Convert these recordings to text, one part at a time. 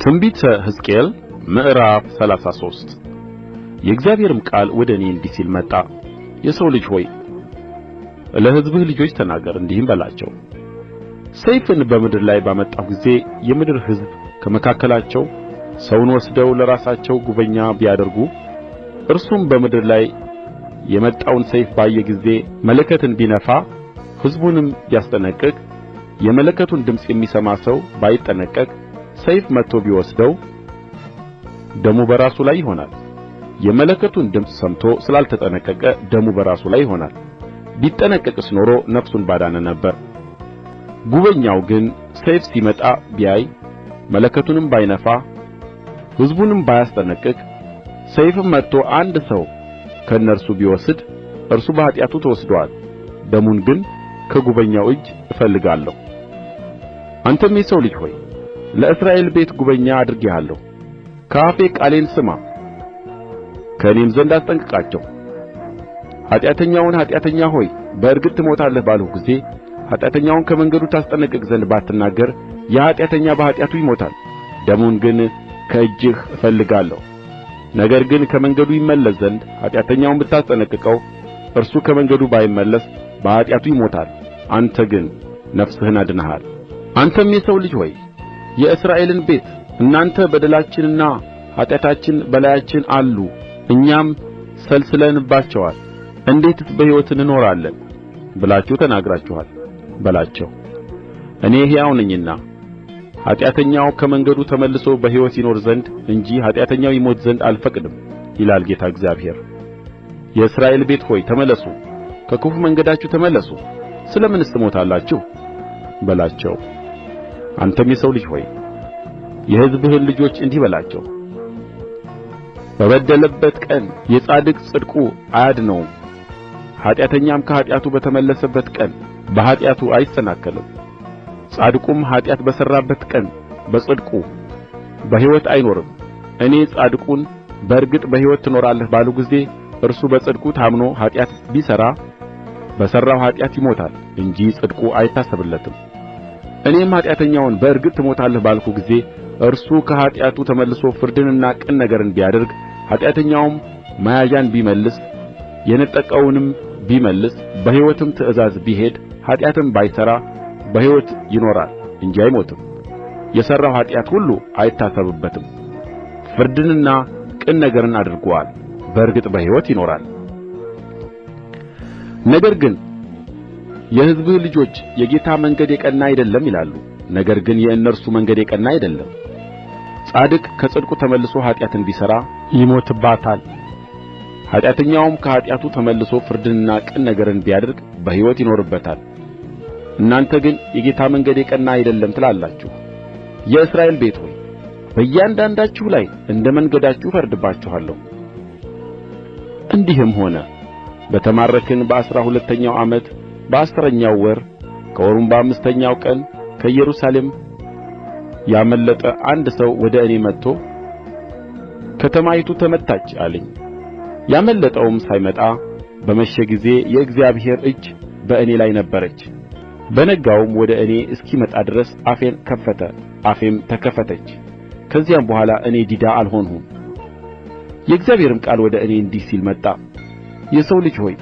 ትንቢተ ሕዝቅኤል ምዕራፍ 33 የእግዚአብሔርም ቃል ወደ እኔ እንዲህ ሲል መጣ። የሰው ልጅ ሆይ ለሕዝብህ ልጆች ተናገር፣ እንዲህም በላቸው። ሰይፍን በምድር ላይ ባመጣሁ ጊዜ የምድር ሕዝብ ከመካከላቸው ሰውን ወስደው ለራሳቸው ጕበኛ ቢያደርጉ፣ እርሱም በምድር ላይ የመጣውን ሰይፍ ባየ ጊዜ መለከትን ቢነፋ፣ ሕዝቡንም ቢያስጠነቅቅ፣ የመለከቱን ድምፅ የሚሰማ ሰው ባይጠነቀቅ ሰይፍ መጥቶ ቢወስደው ደሙ በራሱ ላይ ይሆናል። የመለከቱን ድምፅ ሰምቶ ስላልተጠነቀቀ ደሙ በራሱ ላይ ይሆናል። ቢጠነቀቅስ ኖሮ ነፍሱን ባዳነ ነበር። ጕበኛው ግን ሰይፍ ሲመጣ ቢያይ መለከቱንም ባይነፋ ሕዝቡንም ባያስጠነቅቅ ሰይፍም መጥቶ አንድ ሰው ከእነርሱ ቢወስድ እርሱ በኃጢአቱ ተወስዶአል። ደሙን ግን ከጕበኛው እጅ እፈልጋለሁ። አንተም የሰው ልጅ ሆይ ለእስራኤል ቤት ጕበኛ አድርጌሃለሁ። ከአፌ ቃሌን ስማ፣ ከእኔም ዘንድ አስጠንቅቃቸው። ኃጢአተኛውን ኃጢአተኛ ሆይ በእርግጥ ትሞታለህ ባልሁ ጊዜ ኃጢአተኛውን ከመንገዱ ታስጠነቅቅ ዘንድ ባትናገር ያ ኃጢአተኛ በኃጢአቱ ይሞታል። ደሙን ግን ከእጅህ እፈልጋለሁ። ነገር ግን ከመንገዱ ይመለስ ዘንድ ኃጢአተኛውን ብታስጠነቅቀው እርሱ ከመንገዱ ባይመለስ በኃጢአቱ ይሞታል። አንተ ግን ነፍስህን አድነሃል። አንተም የሰው ልጅ ሆይ የእስራኤልን ቤት እናንተ በደላችንና ኃጢአታችን በላያችን አሉ፣ እኛም ሰልስለንባቸዋል፣ እንዴትስ በሕይወት እንኖራለን ብላችሁ ተናግራችኋል በላቸው። እኔ ሕያው ነኝና ኃጢአተኛው ከመንገዱ ተመልሶ በሕይወት ይኖር ዘንድ እንጂ ኃጢአተኛው ይሞት ዘንድ አልፈቅድም ይላል ጌታ እግዚአብሔር። የእስራኤል ቤት ሆይ ተመለሱ፣ ከክፉ መንገዳችሁ ተመለሱ፣ ስለ ምንስ ትሞታላችሁ በላቸው። አንተም የሰው ልጅ ሆይ የሕዝብህን ልጆች እንዲህ በላቸው። በበደለበት ቀን የጻድቅ ጽድቁ አያድነውም፣ ኃጢአተኛም ከኃጢአቱ በተመለሰበት ቀን በኃጢአቱ አይሰናከልም። ጻድቁም ኃጢአት በሠራበት ቀን በጽድቁ በሕይወት አይኖርም። እኔ ጻድቁን በእርግጥ በሕይወት ትኖራለህ ባልሁ ጊዜ እርሱ በጽድቁ ታምኖ ኃጢአት ቢሠራ በሠራው ኃጢአት ይሞታል እንጂ ጽድቁ አይታሰብለትም። እኔም ኃጢአተኛውን በእርግጥ ትሞታለህ ባልሁ ጊዜ እርሱ ከኃጢአቱ ተመልሶ ፍርድንና ቅን ነገርን ቢያደርግ ኃጢአተኛውም መያዣን ቢመልስ የነጠቀውንም ቢመልስ በሕይወትም ትእዛዝ ቢሄድ ኃጢአትም ባይሠራ በሕይወት ይኖራል እንጂ አይሞትም። የሠራው ኃጢአት ሁሉ አይታሰብበትም። ፍርድንና ቅን ነገርን አድርጎአል፣ በእርግጥ በሕይወት ይኖራል። ነገር ግን የሕዝብህ ልጆች የጌታ መንገድ የቀና አይደለም ይላሉ። ነገር ግን የእነርሱ መንገድ የቀና አይደለም። ጻድቅ ከጽድቁ ተመልሶ ኃጢአትን ቢሠራ ይሞትባታል። ኃጢአተኛውም ከኃጢአቱ ተመልሶ ፍርድንና ቅን ነገርን ቢያደርግ በሕይወት ይኖርበታል። እናንተ ግን የጌታ መንገድ የቀና አይደለም ትላላችሁ። የእስራኤል ቤት ሆይ በእያንዳንዳችሁ ላይ እንደ መንገዳችሁ እፈርድባችኋለሁ። እንዲህም ሆነ በተማረክን በአሥራ ሁለተኛው ዓመት በአሥረኛው ወር ከወሩም በአምስተኛው ቀን ከኢየሩሳሌም ያመለጠ አንድ ሰው ወደ እኔ መጥቶ ከተማይቱ ተመታች አለኝ። ያመለጠውም ሳይመጣ በመሸ ጊዜ የእግዚአብሔር እጅ በእኔ ላይ ነበረች። በነጋውም ወደ እኔ እስኪመጣ ድረስ አፌን ከፈተ፣ አፌም ተከፈተች። ከዚያም በኋላ እኔ ዲዳ አልሆንሁም። የእግዚአብሔርም ቃል ወደ እኔ እንዲህ ሲል መጣ። የሰው ልጅ ሆይ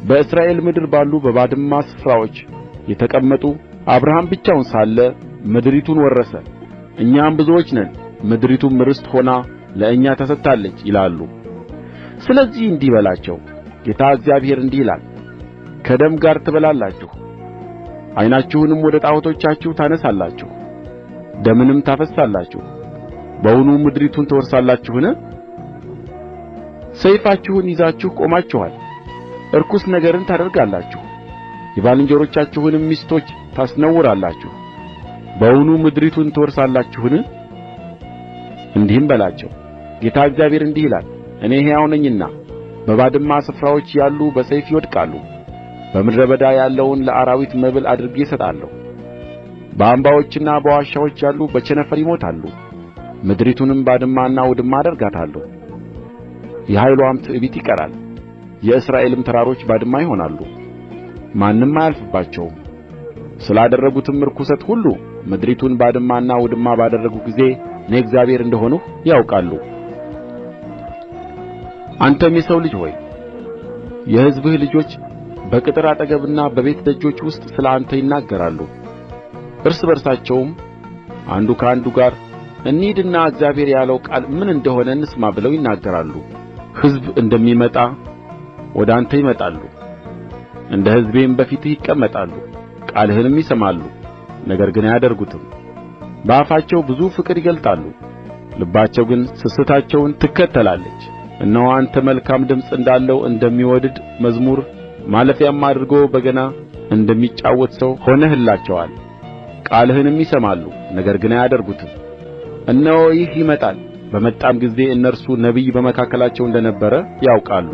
በእስራኤል ምድር ባሉ በባድማ ስፍራዎች የተቀመጡ አብርሃም ብቻውን ሳለ ምድሪቱን ወረሰ፣ እኛም ብዙዎች ነን፣ ምድሪቱም ርስት ሆና ለእኛ ተሰጥታለች ይላሉ። ስለዚህ እንዲህ በላቸው፣ ጌታ እግዚአብሔር እንዲህ ይላል፣ ከደም ጋር ትበላላችሁ፣ ዓይናችሁንም ወደ ጣዖቶቻችሁ ታነሣላችሁ፣ ደምንም ታፈስሳላችሁ። በውኑ ምድሪቱን ትወርሳላችሁን? ሰይፋችሁን ይዛችሁ ቆማችኋል፣ ርኩስ ነገርን ታደርጋላችሁ፣ የባልንጀሮቻችሁንም ሚስቶች ታስነውራላችሁ። በውኑ ምድሪቱን ትወርሳላችሁን? እንዲህም በላቸው፣ ጌታ እግዚአብሔር እንዲህ ይላል፣ እኔ ሕያው ነኝና በባድማ ስፍራዎች ያሉ በሰይፍ ይወድቃሉ፣ በምድረ በዳ ያለውን ለአራዊት መብል አድርጌ እሰጣለሁ። በአምባዎችና በዋሾች ያሉ በቸነፈር ይሞታሉ። ምድሪቱንም ባድማና ውድማ አደርጋታለሁ፣ የኃይልዋም ትዕቢት ይቀራል። የእስራኤልም ተራሮች ባድማ ይሆናሉ፣ ማንም አያልፍባቸውም። ስላደረጉትም ርኵሰት ሁሉ ምድሪቱን ባድማና ውድማ ባደረግሁ ጊዜ እኔ እግዚአብሔር እንደ ሆንሁ ያውቃሉ። አንተም የሰው ልጅ ሆይ የሕዝብህ ልጆች በቅጥር አጠገብና በቤት ደጆች ውስጥ ስለ አንተ ይናገራሉ። እርስ በርሳቸውም አንዱ ከአንዱ ጋር እንሂድና እግዚአብሔር ያለው ቃል ምን እንደሆነ እንስማ ብለው ይናገራሉ። ሕዝብ እንደሚመጣ ወደ አንተ ይመጣሉ፣ እንደ ሕዝቤም በፊትህ ይቀመጣሉ። ቃልህንም ይሰማሉ፣ ነገር ግን አያደርጉትም። በአፋቸው ብዙ ፍቅር ይገልጣሉ፣ ልባቸው ግን ስስታቸውን ትከተላለች። እነሆ አንተ መልካም ድምፅ እንዳለው እንደሚወድድ መዝሙር ማለፊያም አድርጎ በገና እንደሚጫወት ሰው ሆነህላቸዋል። ቃልህንም ይሰማሉ፣ ነገር ግን አያደርጉትም። እነሆ ይህ ይመጣል፣ በመጣም ጊዜ እነርሱ ነቢይ በመካከላቸው እንደ ነበረ ያውቃሉ።